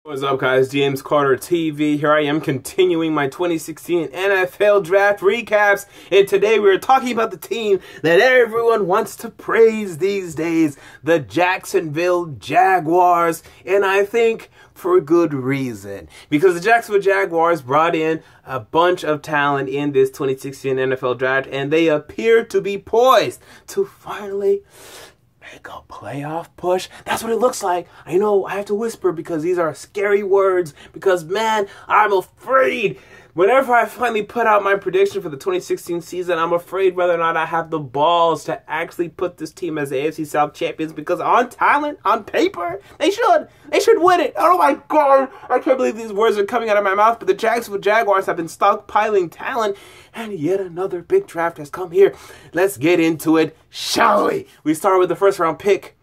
What's up, guys? James Carter TV. Here I am continuing my 2016 NFL Draft recaps, and today we're talking about the team that everyone wants to praise these days, the Jacksonville Jaguars, and I think for good reason, because the Jacksonville Jaguars brought in a bunch of talent in this 2016 NFL Draft, and they appear to be poised to finally make a playoff push. That's what it looks like. I know I have to whisper because these are scary words, because man, I'm afraid. Whenever I finally put out my prediction for the 2016 season, I'm afraid whether or not I have the balls to actually put this team as the AFC South champions, because on talent, on paper, they should win it. Oh my God, I can't believe these words are coming out of my mouth, but the Jacksonville Jaguars have been stockpiling talent, and yet another big draft has come here. Let's get into it, shall we? We start with the first round pick,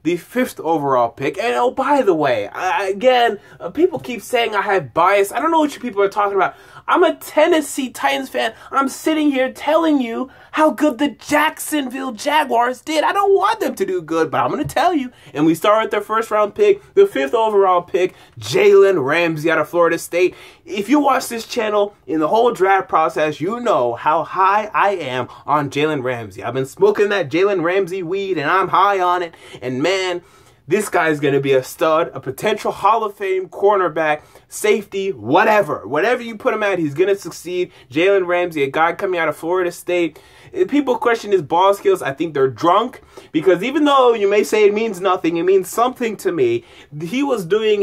the 5th overall pick. And oh, by the way, again, people keep saying I have bias. I don't know what you people are talking about. I'm a Tennessee Titans fan. I'm sitting here telling you how good the Jacksonville Jaguars did. I don't want them to do good, but I'm going to tell you. And we start with their first round pick, the 5th overall pick, Jalen Ramsey out of Florida State. If you watch this channel in the whole draft process, you know how high I am on Jalen Ramsey. I've been smoking that Jalen Ramsey weed, and I'm high on it. And man, this guy's going to be a stud, a potential Hall of Fame cornerback, safety, whatever. Whatever you put him at, he's going to succeed. Jalen Ramsey, a guy coming out of Florida State. If people question his ball skills, I think they're drunk, because even though you may say it means nothing, it means something to me. He was doing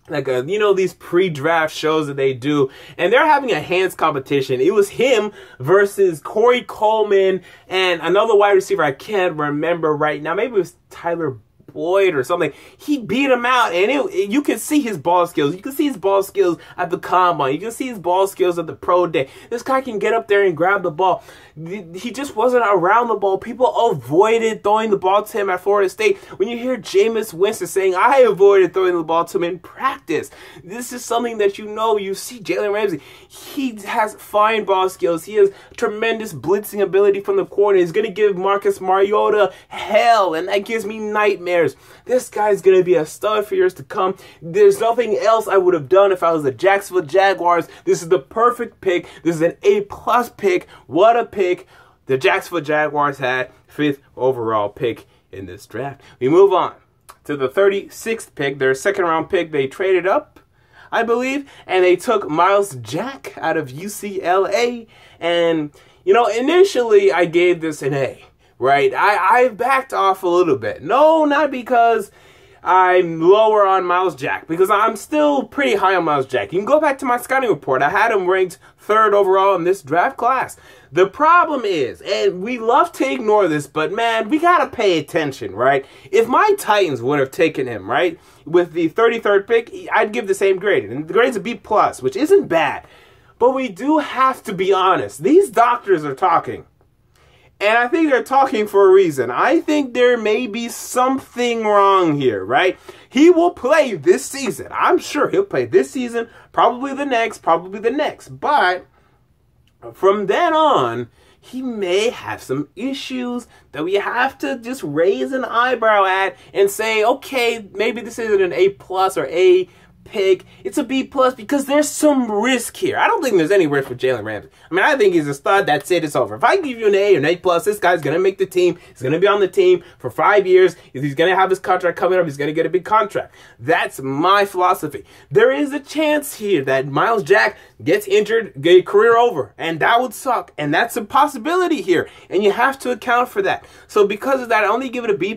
these pre-draft shows that they do, and they're having a hands competition. It was him versus Corey Coleman and another wide receiver I can't remember right now. Maybe it was Tyler Boyd or something. He beat him out, and you can see his ball skills. You can see his ball skills at the combine. You can see his ball skills at the pro day. This guy can get up there and grab the ball. He just wasn't around the ball. People avoided throwing the ball to him at Florida State. When you hear Jameis Winston saying, I avoided throwing the ball to him in practice, this is something that you see Jalen Ramsey. He has fine ball skills. He has tremendous blitzing ability from the corner. He's going to give Marcus Mariota hell, and that gives me nightmares. This guy's going to be a stud for years to come. There's nothing else I would have done if I was the Jacksonville Jaguars. This is the perfect pick. This is an A+ pick. What a pick the Jacksonville Jaguars had. 5th overall pick in this draft. We move on to the 36th pick, their 2nd round pick. They traded up, I believe, and they took Myles out of UCLA. And, initially I gave this an A. Right, I backed off a little bit. No, not because I'm lower on Myles Jack, because I'm still pretty high on Myles Jack. You can go back to my scouting report. I had him ranked 3rd overall in this draft class. The problem is, and we love to ignore this, but man, we gotta pay attention, right? If my Titans would have taken him, right, with the 33rd pick, I'd give the same grade, and the grade's a B+, which isn't bad. But we do have to be honest. These doctors are talking. And I think they're talking for a reason. I think there may be something wrong here, right? He will play this season. I'm sure he'll play this season, probably the next. But from then on, he may have some issues that we have to just raise an eyebrow at and say, okay, maybe this isn't an A+ or A pick. It's a B+, because there's some risk here. I don't think there's any risk for Jalen Ramsey. I mean, I think he's a stud. That's it. It's over. If I give you an A or an A+, this guy's going to make the team. He's going to be on the team for 5 years. He's going to have his contract coming up. He's going to get a big contract. That's my philosophy. There is a chance here that Myles Jack gets injured, get career over, and that would suck. And that's a possibility here, and you have to account for that. So because of that, I only give it a B+.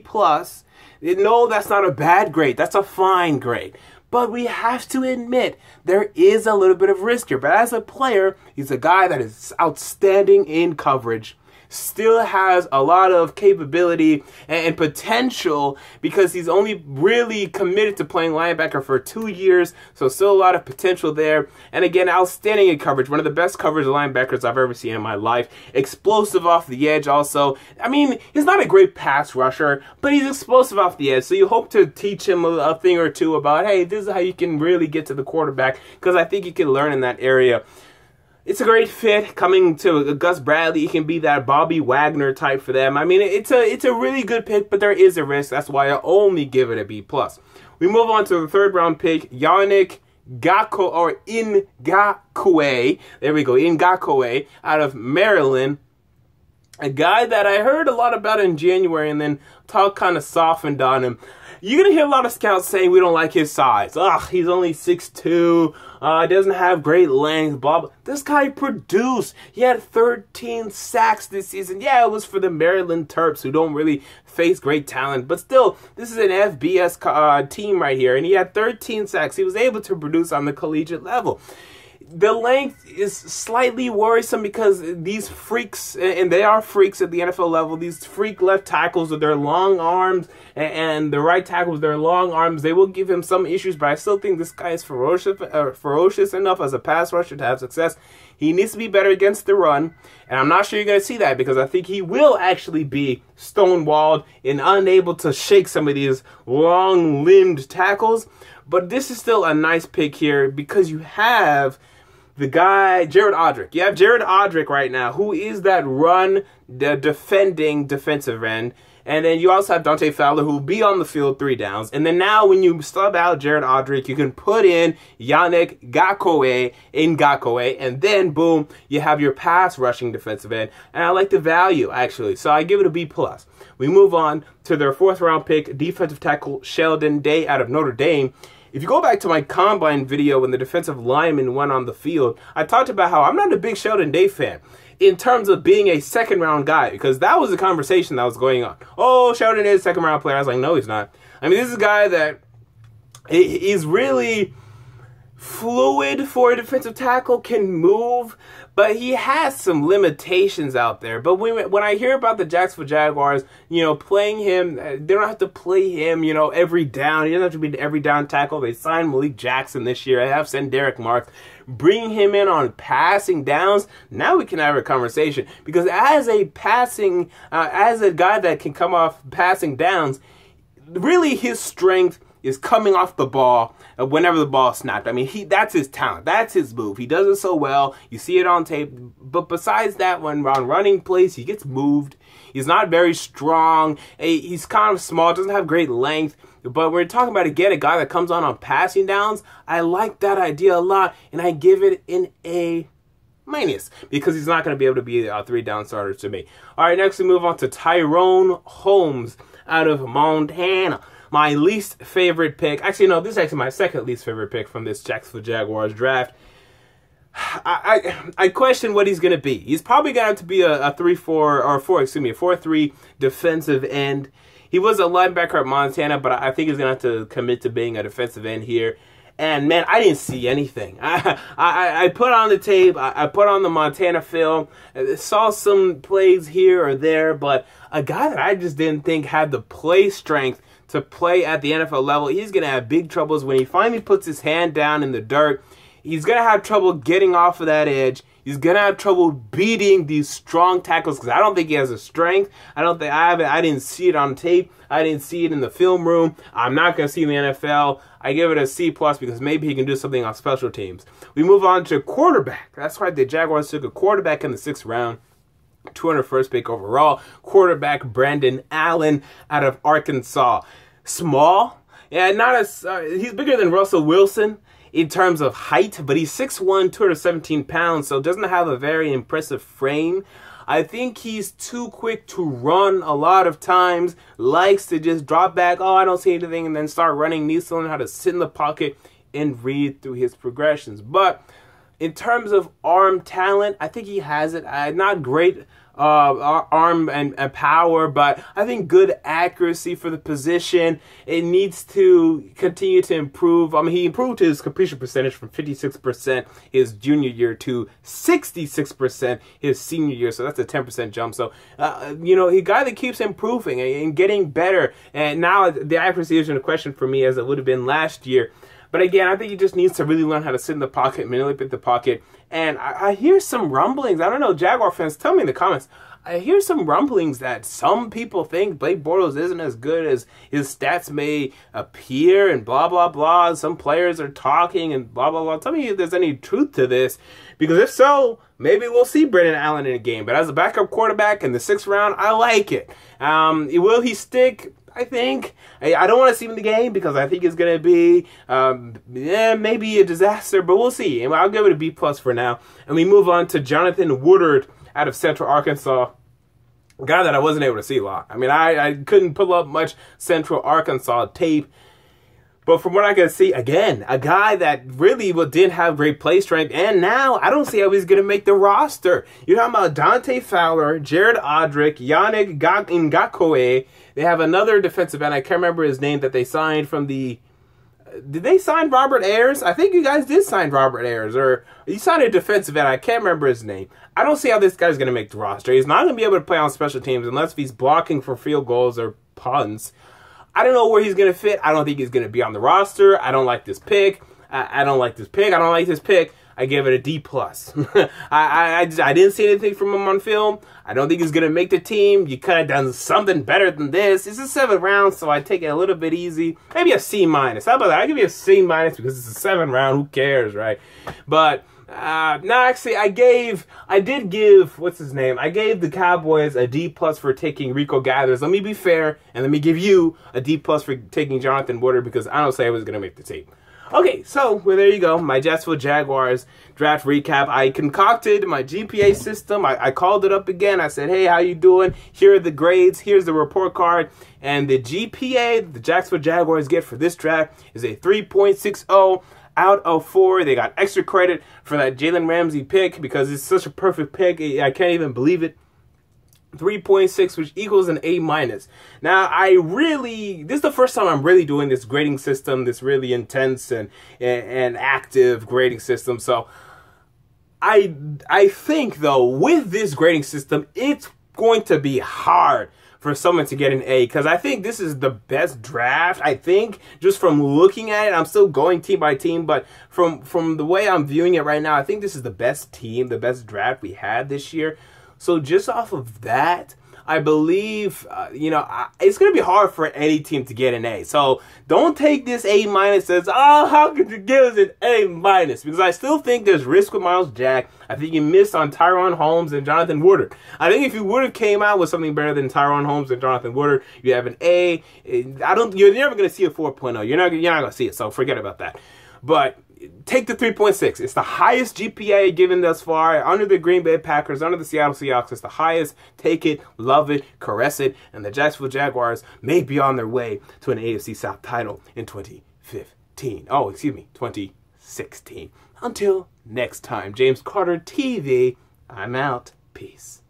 No, that's not a bad grade. That's a fine grade. But we have to admit, there is a little bit of risk here. But as a player, he's a guy that is outstanding in coverage. Still has a lot of capability and potential, because he's only really committed to playing linebacker for 2 years. So still a lot of potential there. And again, outstanding in coverage. One of the best coverage linebackers I've ever seen in my life. Explosive off the edge also. I mean, he's not a great pass rusher, but he's explosive off the edge. So you hope to teach him a thing or two about, hey, this is how you can really get to the quarterback, because I think you can learn in that area. It's a great fit coming to Gus Bradley. He can be that Bobby Wagner type for them. I mean, it's a really good pick, but there is a risk. That's why I only give it a B+. We move on to the third round pick, Yannick Ngakoue. There we go, Ngakoue out of Maryland. A guy that I heard a lot about in January and then talk kind of softened on him. You're going to hear a lot of scouts saying we don't like his size. Ugh, he's only 6'2", doesn't have great length, blah, blah. This guy produced. He had 13 sacks this season. Yeah, it was for the Maryland Terps, who don't really face great talent. But still, this is an FBS team right here, and he had 13 sacks. He was able to produce on the collegiate level. The length is slightly worrisome because these freaks, and they are freaks at the NFL level, these freak left tackles with their long arms and the right tackle with their long arms, they will give him some issues, but I still think this guy is ferocious enough as a pass rusher to have success. He needs to be better against the run, and I'm not sure you're going to see that because I think he will actually be stonewalled and unable to shake some of these long-limbed tackles. But this is still a nice pick here because you have the guy, Jared Odrick. You have Jared Odrick right now, who is that run, the defending defensive end. And then you also have Dante Fowler, who will be on the field 3 downs. And then now when you sub out Jared Odrick, you can put in Yannick Ngakoue, and then boom, you have your pass rushing defensive end. And I like the value, actually. So I give it a B+. We move on to their 4th round pick, defensive tackle Sheldon out of Notre Dame. If you go back to my combine video when the defensive lineman went on the field, I talked about how I'm not a big Sheldon fan in terms of being a second-round guy, because that was the conversation that was going on. Oh, Sheldon is a second-round player. I was like, no, he's not. I mean, this is a guy that is really fluid for a defensive tackle, can move, but he has some limitations out there. But when I hear about the Jacksonville Jaguars, playing him, they don't have to play him, every down. He doesn't have to be an every down tackle. They signed Malik Jackson this year. I have sent Derek Marks. Bringing him in on passing downs, now we can have a conversation. Because as a guy that can come off passing downs, really his strength is coming off the ball whenever the ball is snapped. I mean, that's his talent. That's his move. He does it so well. You see it on tape. But besides that, when on running plays, he gets moved. He's not very strong. He's kind of small. Doesn't have great length. But we're talking about, again, a guy that comes on passing downs. I like that idea a lot, and I give it an A- because he's not going to be able to be a 3-down starter to me. All right, next we move on to Tyrone Holmes out of Montana. My least favorite pick. Actually, no, this is actually my second least favorite pick from this Jacksonville Jaguars draft. I question what he's going to be. He's probably going to have to be a 4-3 defensive end. He was a linebacker at Montana, but I think he's going to have to commit to being a defensive end here. And, man, I didn't see anything. I put on the tape. I put on the Montana film. Saw some plays here or there, but a guy that I just didn't think had the play strength to play at the NFL level, he's going to have big troubles when he finally puts his hand down in the dirt. He's going to have trouble getting off of that edge. He's going to have trouble beating these strong tackles because I don't think he has the strength. I didn't see it on tape. I didn't see it in the film room. I'm not going to see it in the NFL. I give it a C+ because maybe he can do something on special teams. We move on to quarterback. That's right. The Jaguars took a quarterback in the 6th round. 201st pick overall. Quarterback Brandon Allen out of Arkansas. Small. Yeah, not as he's bigger than Russell Wilson in terms of height, but he's 6'1", 217 pounds, so doesn't have a very impressive frame. I think he's too quick to run a lot of times, likes to just drop back, I don't see anything, and then start running. Needs to learn how to sit in the pocket and read through his progressions. But in terms of arm talent, I think he has it. Not great arm and power, but I think good accuracy for the position. It needs to continue to improve. I mean, he improved his completion percentage from 56% his junior year to 66% his senior year, so that's a 10% jump. So, a guy that keeps improving and getting better. And now the accuracy isn't a question for me as it would have been last year. But again, I think he just needs to really learn how to sit in the pocket, manipulate the pocket. And I hear some rumblings. I don't know, Jaguar fans, tell me in the comments. I hear some rumblings that some people think Blake Bortles isn't as good as his stats may appear and blah, blah, blah. Some players are talking and blah, blah, blah. Tell me if there's any truth to this. Because if so, maybe we'll see Brandon Allen in a game. But as a backup quarterback in the 6th round, I like it. Will he stick? I think. I don't want to see him in the game because I think it's going to be maybe a disaster, but we'll see. And I'll give it a B+ for now. And we move on to Jonathan Woodard out of Central Arkansas. A guy that I wasn't able to see a lot. I mean, I couldn't pull up much Central Arkansas tape. But from what I can see, again, a guy that really didn't have great play strength. And now I don't see how he's going to make the roster. You're talking about Dante Fowler, Jared Odrick, Yannick Ngakoue. They have another defensive end. I can't remember his name that they signed from the... Did they sign Robert Ayers? I think you guys did sign Robert Ayers. Or you signed a defensive end. I can't remember his name. I don't see how this guy's going to make the roster. He's not going to be able to play on special teams unless he's blocking for field goals or punts. I don't know where he's going to fit. I don't think he's going to be on the roster. I don't like this pick. I don't like this pick. I don't like this pick. I give it a D+. I didn't see anything from him on film. I don't think he's going to make the team. You could have done something better than this. It's a 7th round, so I take it a little bit easy. Maybe a C-. How about that? I give you a C- because it's a 7th round. Who cares, right? But... no, actually, I did give, what's his name? I gave the Cowboys a D+ for taking Rico Gathers. Let me be fair, and let me give you a D+ for taking Jonathan Woodard, because I don't say I was going to make the team. Okay, so, well, there you go. My Jacksonville Jaguars draft recap. I concocted my GPA system. I called it up again. I said, hey, how you doing? Here are the grades. Here's the report card. And the GPA the Jacksonville Jaguars get for this draft is a 3.60. Out of 4. They got extra credit for that Jalen Ramsey pick because it's such a perfect pick. I can't even believe it. 3.6, which equals an A-. Now, this is the first time I'm really doing this grading system, this really intense and active grading system. So, I think, though, with this grading system, it's going to be hard for someone to get an A, because I think this is the best draft. I think just from looking at it, I'm still going team by team, but from the way I'm viewing it right now, I think this is the best team, the best draft we had this year. So just off of that, I believe, it's going to be hard for any team to get an A. So don't take this A- as, oh, how could you give us an A-? Because I still think there's risk with Myles Jack. I think you missed on Tyrone, Holmes, and Jonathan Woodard. I think if you would have came out with something better than Tyrone, Holmes, and Jonathan Woodard, you have an A. You're never going to see a 4.0. You're not going to see it, so forget about that. But take the 3.6. It's the highest GPA given thus far. Under the Green Bay Packers, under the Seattle Seahawks, it's the highest. Take it, love it, caress it, and the Jacksonville Jaguars may be on their way to an AFC South title in 2015. Oh, excuse me, 2016. Until next time, James Carter TV, I'm out. Peace.